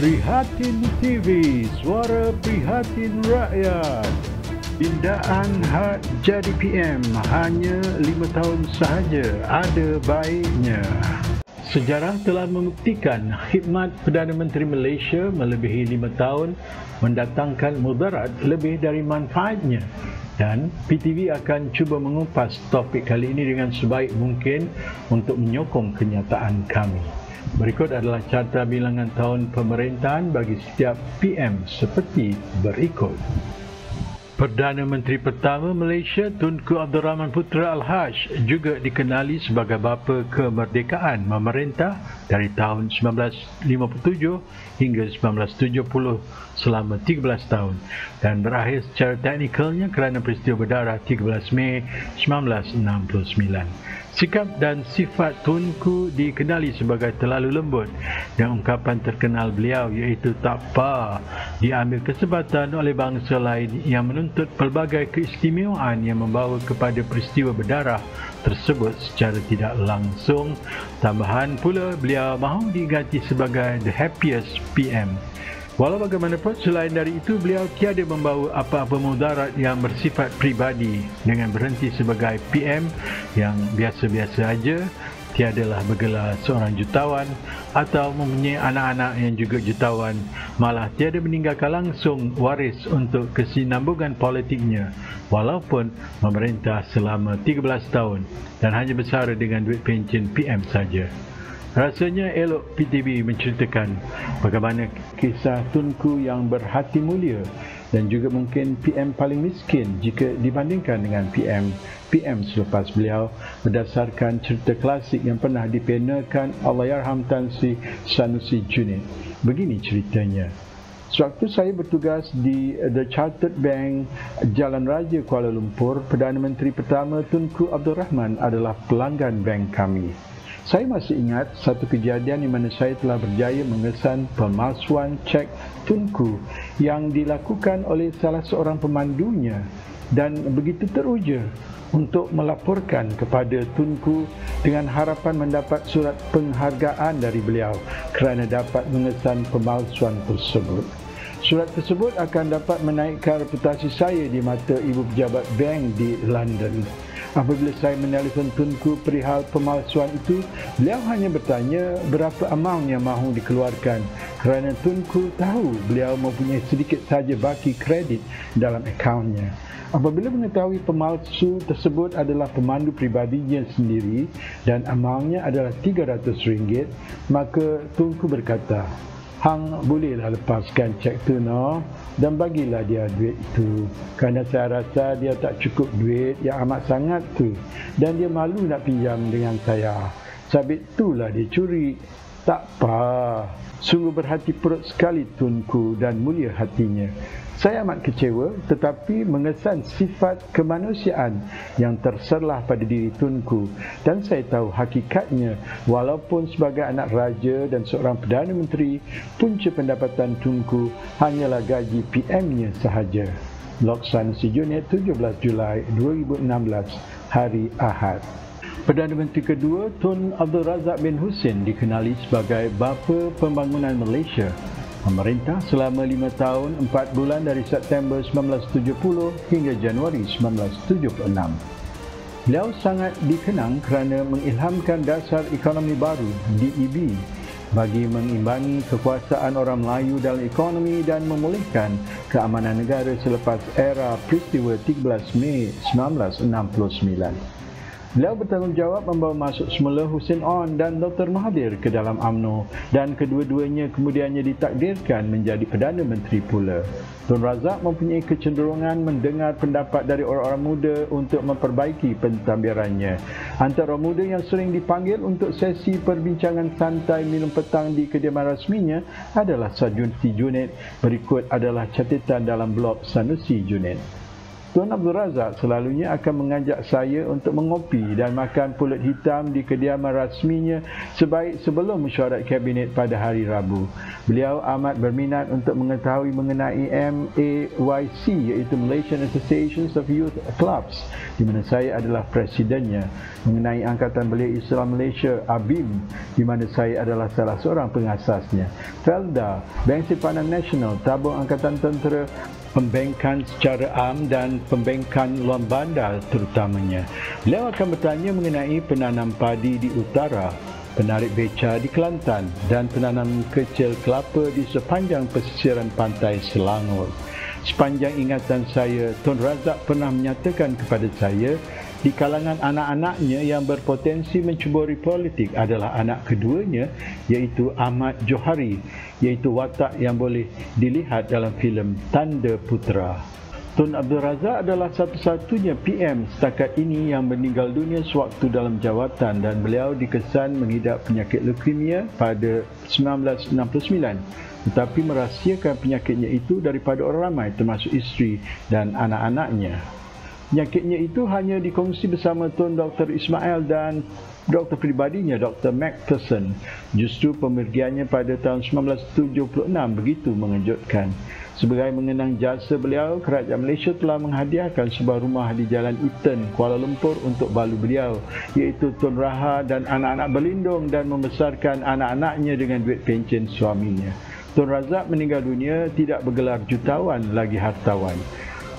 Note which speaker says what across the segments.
Speaker 1: Prihatin TV, suara prihatin rakyat. Pindaan hak jadi PM hanya 5 tahun sahaja, ada baiknya. Sejarah telah membuktikan khidmat Perdana Menteri Malaysia melebihi 5 tahun mendatangkan mudarat lebih dari manfaatnya. Dan PTV akan cuba mengupas topik kali ini dengan sebaik mungkin untuk menyokong kenyataan kami. Berikut adalah carta bilangan tahun pemerintahan bagi setiap PM seperti berikut. Perdana Menteri pertama Malaysia Tunku Abdul Rahman Putra Al-Haj juga dikenali sebagai bapa kemerdekaan memerintah dari tahun 1957 hingga 1970 selama 13 tahun dan berakhir secara teknikalnya kerana peristiwa berdarah 13 Mei 1969. Sikap dan sifat Tunku dikenali sebagai terlalu lembut dan ungkapan terkenal beliau iaitu tak apa diambil kesempatan oleh bangsa lain yang menuntut pelbagai keistimewaan yang membawa kepada peristiwa berdarah tersebut secara tidak langsung. Tambahan pula beliau mahu diganti sebagai the happiest PM. Walau bagaimanapun, selain dari itu, beliau tiada membawa apa-apa mudarat yang bersifat pribadi dengan berhenti sebagai PM yang biasa-biasa saja, tiadalah bergelar seorang jutawan atau mempunyai anak-anak yang juga jutawan, malah tiada meninggalkan langsung waris untuk kesinambungan politiknya walaupun memerintah selama 13 tahun dan hanya bersara dengan duit pencen PM saja. Rasanya elok PTV menceritakan bagaimana kisah Tunku yang berhati mulia dan juga mungkin PM paling miskin jika dibandingkan dengan PM selepas beliau berdasarkan cerita klasik yang pernah dipenakan Allahyarham Tan Sri Sanusi Junid. Begini ceritanya. Sewaktu saya bertugas di The Chartered Bank Jalan Raja Kuala Lumpur, Perdana Menteri pertama Tunku Abdul Rahman adalah pelanggan bank kami. Saya masih ingat satu kejadian di mana saya telah berjaya mengesan pemalsuan cek Tunku yang dilakukan oleh salah seorang pemandunya dan begitu teruja untuk melaporkan kepada Tunku dengan harapan mendapat surat penghargaan dari beliau kerana dapat mengesan pemalsuan tersebut. Surat tersebut akan dapat menaikkan reputasi saya di mata ibu pejabat bank di London. Apabila saya menelefon Tunku perihal pemalsuan itu, beliau hanya bertanya berapa amaun yang mahu dikeluarkan kerana Tunku tahu beliau mempunyai sedikit saja baki kredit dalam akaunnya. Apabila mengetahui pemalsu tersebut adalah pemandu pribadinya sendiri dan amaunnya adalah RM300, maka Tunku berkata, "Hang bolehlah lepaskan cek tu no dan bagilah dia duit itu kerana saya rasa dia tak cukup duit yang amat sangat tu dan dia malu nak pinjam dengan saya. Sabit itulah dia curi." Tak apa. Sungguh berhati perut sekali Tunku dan mulia hatinya. Saya amat kecewa tetapi mengesan sifat kemanusiaan yang terserlah pada diri Tunku dan saya tahu hakikatnya walaupun sebagai anak raja dan seorang Perdana Menteri, punca pendapatan Tunku hanyalah gaji PM-nya sahaja. Lok Sanusi Junid, 17 Julai 2016, hari Ahad. Perdana Menteri kedua Tun Abdul Razak bin Hussein dikenali sebagai bapa pembangunan Malaysia. Memerintah selama 5 tahun 4 bulan dari September 1970 hingga Januari 1976. Beliau sangat dikenang kerana mengilhamkan dasar ekonomi baru DEB bagi mengimbangi kekuasaan orang Melayu dalam ekonomi dan memulihkan keamanan negara selepas era peristiwa 13 Mei 1969. Beliau bertanggungjawab membawa masuk semula Hussein On dan Dr. Mahathir ke dalam UMNO dan kedua-duanya kemudiannya ditakdirkan menjadi Perdana Menteri pula. Tun Razak mempunyai kecenderungan mendengar pendapat dari orang-orang muda untuk memperbaiki pentadbirannya. Antara orang muda yang sering dipanggil untuk sesi perbincangan santai minum petang di kediaman rasminya adalah Sanusi Junid. Berikut adalah catatan dalam blog Sanusi Junid. Tuan Abdul Razak selalunya akan mengajak saya untuk mengopi dan makan pulut hitam di kediaman rasminya sebaik sebelum mesyuarat kabinet pada hari Rabu. Beliau amat berminat untuk mengetahui mengenai MAYC, iaitu Malaysian Association of Youth Clubs, di mana saya adalah presidennya, mengenai Angkatan Belia Islam Malaysia ABIM, di mana saya adalah salah seorang pengasasnya, Felda, Bank Simpanan Nasional, Tabung Angkatan Tentera, pembankan secara am dan pembankan luar bandar terutamanya. Beliau akan bertanya mengenai penanam padi di utara, penarik beca di Kelantan dan penanam kecil kelapa di sepanjang pesisiran pantai Selangor. Sepanjang ingatan saya, Tun Razak pernah menyatakan kepada saya, di kalangan anak-anaknya yang berpotensi menceburi politik adalah anak keduanya, iaitu Ahmad Johari, iaitu watak yang boleh dilihat dalam filem Tanda Putera. Tun Abdul Razak adalah satu-satunya PM setakat ini yang meninggal dunia sewaktu dalam jawatan, dan beliau dikesan mengidap penyakit leukemia pada 1969, tetapi merahsiakan penyakitnya itu daripada orang ramai termasuk isteri dan anak-anaknya. Penyakitnya itu hanya dikongsi bersama Tun Dr. Ismail dan doktor peribadinya Dr. Macpherson. Justru pemergiannya pada tahun 1976 begitu mengejutkan. Sebagai mengenang jasa beliau, Kerajaan Malaysia telah menghadiahkan sebuah rumah di Jalan Eaton, Kuala Lumpur untuk balu beliau, iaitu Tun Raha, dan anak-anak berlindung dan membesarkan anak-anaknya dengan duit pencen suaminya. Tun Razak meninggal dunia tidak bergelar jutawan lagi hartawan.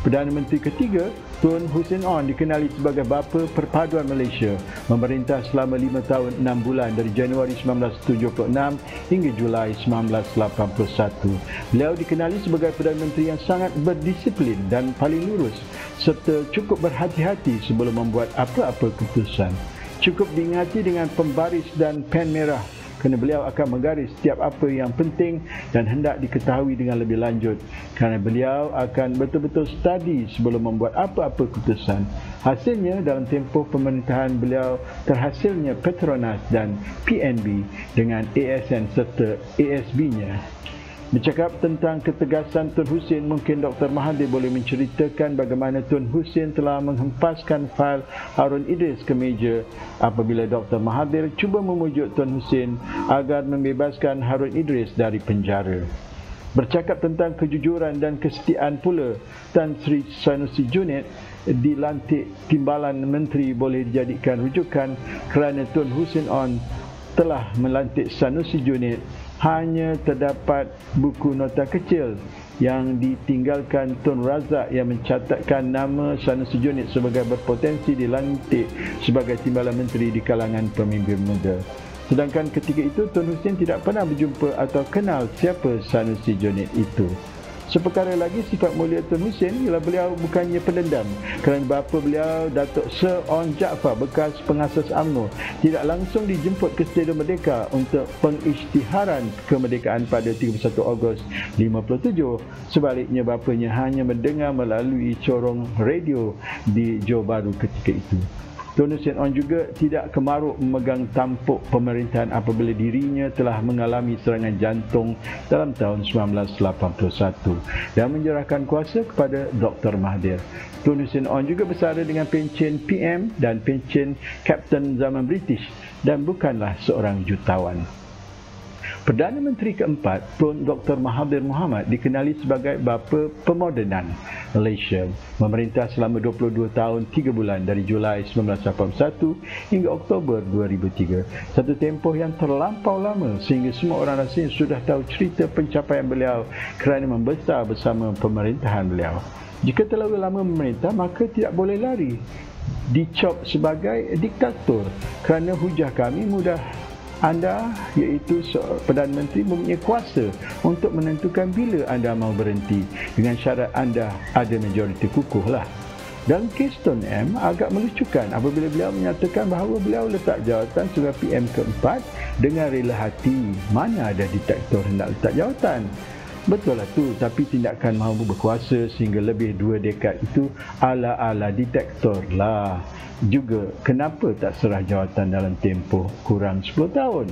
Speaker 1: Perdana Menteri ketiga, Tun Hussein Onn, dikenali sebagai bapa perpaduan Malaysia, memerintah selama 5 tahun 6 bulan dari Januari 1976 hingga Julai 1981. Beliau dikenali sebagai Perdana Menteri yang sangat berdisiplin dan paling lurus, serta cukup berhati-hati sebelum membuat apa-apa keputusan. Cukup diingati dengan pembaris dan pen merah, kerana beliau akan menggaris setiap apa yang penting dan hendak diketahui dengan lebih lanjut, kerana beliau akan betul-betul study sebelum membuat apa-apa keputusan. Hasilnya, dalam tempoh pemerintahan beliau, terhasilnya Petronas dan PNB dengan ASN serta ASB-nya. Bercakap tentang ketegasan Tun Hussein, mungkin Dr. Mahathir boleh menceritakan bagaimana Tun Hussein telah menghempaskan fail Harun Idris ke meja apabila Dr. Mahathir cuba memujuk Tun Hussein agar membebaskan Harun Idris dari penjara. Bercakap tentang kejujuran dan kesetiaan pula, Tan Sri Sanusi Junid dilantik Timbalan Menteri boleh dijadikan rujukan kerana Tun Hussein Onn telah melantik Sanusi Junid. Hanya terdapat buku nota kecil yang ditinggalkan Tun Razak yang mencatatkan nama Sanusi Junid sebagai berpotensi dilantik sebagai Timbalan Menteri di kalangan pemimpin muda. Sedangkan ketika itu Tun Hussein tidak pernah berjumpa atau kenal siapa Sanusi Junid itu. Seperkara lagi, sifat mulia Tun Hussein ialah beliau bukannya pendendam, kerana bapa beliau Datuk Sir Onn Jaafar, bekas pengasas UMNO, tidak langsung dijemput ke Stadium Merdeka untuk pengisytiharan kemerdekaan pada 31 Ogos 57. Sebaliknya, bapanya hanya mendengar melalui corong radio di Johor Bahru ketika itu. Tun Hussein Onn juga tidak kemaruk memegang tampuk pemerintahan apabila dirinya telah mengalami serangan jantung dalam tahun 1981 dan menyerahkan kuasa kepada Dr. Mahathir. Tun Hussein Onn juga bersara dengan pencen PM dan pencen Kapten zaman British dan bukanlah seorang jutawan. Perdana Menteri keempat, Tun Dr. Mahathir Mohamad, dikenali sebagai bapa pemodenan Malaysia. Memerintah selama 22 tahun 3 bulan dari Julai 1981 hingga Oktober 2003. Satu tempoh yang terlampau lama sehingga semua orang rasanya sudah tahu cerita pencapaian beliau kerana membesar bersama pemerintahan beliau. Jika terlalu lama memerintah, maka tidak boleh lari dicop sebagai diktator, kerana hujah kami mudah anda, iaitu Perdana Menteri, mempunyai kuasa untuk menentukan bila anda mau berhenti dengan syarat anda ada majoriti kukuhlah. Dalam kes Tun M, agak melucukan apabila beliau menyatakan bahawa beliau letak jawatan sebagai PM keempat dengan rela hati. Mana ada diktator hendak letak jawatan? Betul lah tu, tapi tindakan mahu berkuasa sehingga lebih 2 dekad itu ala-ala diktator lah. Juga, kenapa tak serah jawatan dalam tempoh kurang 10 tahun?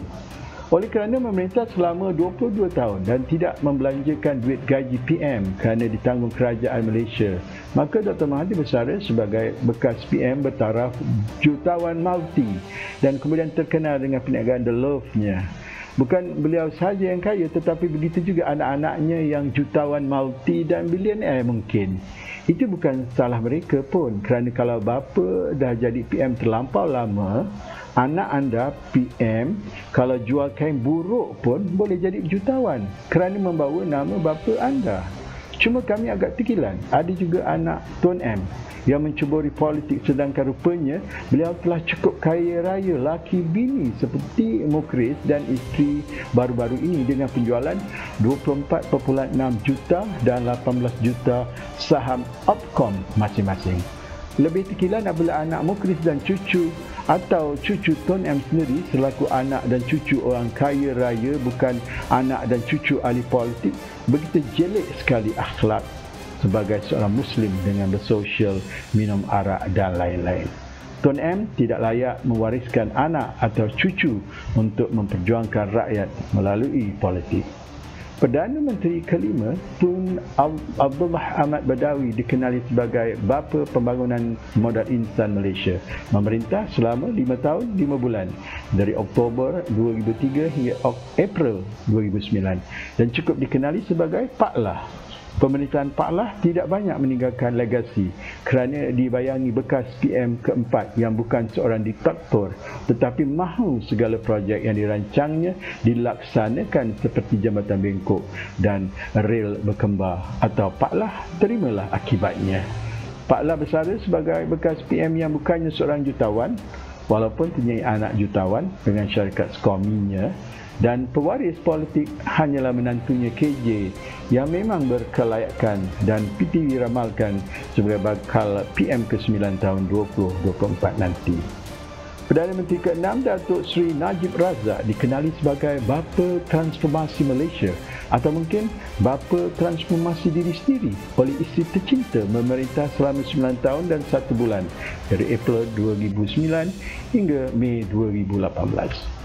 Speaker 1: Oleh kerana memerintah selama 22 tahun dan tidak membelanjakan duit gaji PM kerana ditanggung kerajaan Malaysia, maka Dr. Mahathir Besara sebagai bekas PM bertaraf jutawan multi dan kemudian terkenal dengan perniagaan The Loaf-nya. Bukan beliau sahaja yang kaya, tetapi begitu juga anak-anaknya yang jutawan multi dan bilioner mungkin. Itu bukan salah mereka pun, kerana kalau bapa dah jadi PM terlampau lama, anak anda PM kalau jual kain buruk pun boleh jadi jutawan kerana membawa nama bapa anda. Cuma kami agak terkilan, ada juga anak Tuan M yang menceburi politik, sedangkan rupanya beliau telah cukup kaya raya laki bini seperti Mukhris dan isteri baru-baru ini dengan penjualan 24.6 juta dan 18 juta saham Opcom masing-masing. Lebih terkilan apabila anak Mukhris dan cucu atau cucu Tuan M sendiri selaku anak dan cucu orang kaya raya, bukan anak dan cucu ahli politik, begitu jelek sekali akhlak sebagai seorang Muslim dengan bersosial, minum arak dan lain-lain. Tuan M tidak layak mewariskan anak atau cucu untuk memperjuangkan rakyat melalui politik. Perdana Menteri kelima, Tun Abdullah Ahmad Badawi, dikenali sebagai bapa pembangunan modal insan Malaysia. Memerintah selama 5 tahun 5 bulan dari Oktober 2003 hingga April 2009 dan cukup dikenali sebagai Pak Lah. Pemerintahan Pak Lah tidak banyak meninggalkan legasi kerana dibayangi bekas PM keempat yang bukan seorang diktator tetapi mahu segala projek yang dirancangnya dilaksanakan seperti Jambatan Bengkok dan rel berkembar, atau Pak Lah terimalah akibatnya. Pak Lah Besara sebagai bekas PM yang bukannya seorang jutawan, walaupun punya anak jutawan dengan syarikat Skominya, dan pewaris politik hanyalah menantunya KJ yang memang berkelayakan dan PTV ramalkan sebagai bakal PM ke-9 tahun 2024 nanti. Perdana Menteri ke-6 Datuk Seri Najib Razak dikenali sebagai bapa transformasi Malaysia atau mungkin bapa transformasi diri sendiri oleh isteri tercinta memerintah selama 9 tahun dan 1 bulan dari April 2009 hingga Mei 2018.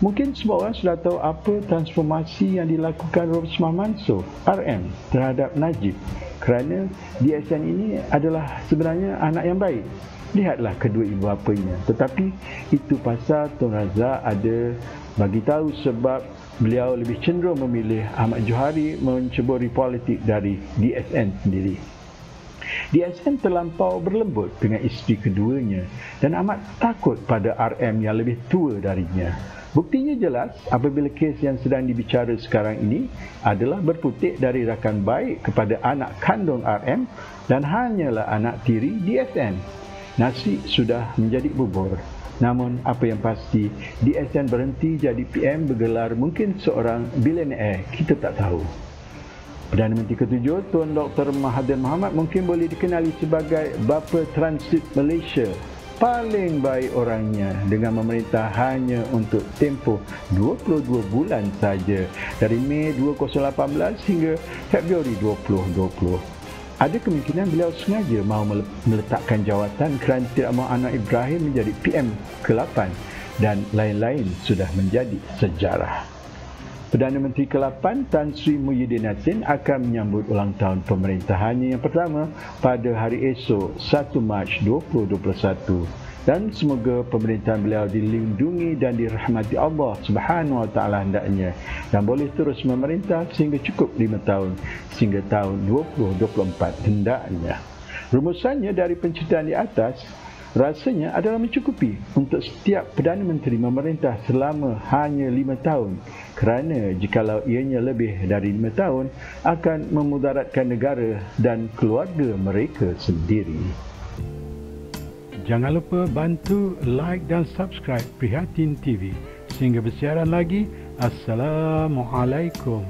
Speaker 1: Mungkin semua orang sudah tahu apa transformasi yang dilakukan Rosmah Mansor, RM, terhadap Najib, kerana DSN ini adalah sebenarnya anak yang baik. Lihatlah kedua ibu bapanya. Tetapi itu pasal Tun Razak ada bagi tahu sebab beliau lebih cenderung memilih Ahmad Johari menceburi politik dari DSN sendiri. DSN terlampau berlembut dengan isteri keduanya dan amat takut pada RM yang lebih tua darinya. Buktinya jelas apabila kes yang sedang dibicara sekarang ini adalah berputik dari rakan baik kepada anak kandung RM dan hanyalah anak tiri DSN. Nasi sudah menjadi bubur. Namun apa yang pasti, DSN berhenti jadi PM bergelar mungkin seorang bilioner, kita tak tahu. Perdana Menteri ke-7 Tuan Dr. Mahathir Mohamad mungkin boleh dikenali sebagai bapa transit Malaysia paling baik orangnya dengan memerintah hanya untuk tempoh 22 bulan saja dari Mei 2018 hingga Februari 2020. Ada kemungkinan beliau sengaja mahu meletakkan jawatan kerana tidak mahu anak Ibrahim menjadi PM ke-8 dan lain-lain sudah menjadi sejarah. Perdana Menteri ke-8 Tan Sri Muhyiddin Yassin akan menyambut ulang tahun pemerintahannya yang pertama pada hari esok 1 Mac 2021 dan semoga pemerintahan beliau dilindungi dan dirahmati Allah Subhanahu Wa Taala hendaknya dan boleh terus memerintah sehingga cukup 5 tahun sehingga tahun 2024 hendaknya. Rumusannya dari penceritaan di atas rasanya adalah mencukupi untuk setiap Perdana Menteri memerintah selama hanya 5 tahun kerana jikalau ianya lebih dari 5 tahun akan memudaratkan negara dan keluarga mereka sendiri. Jangan lupa bantu like dan subscribe Prihatin TV sehingga bersiaran lagi. Assalamualaikum.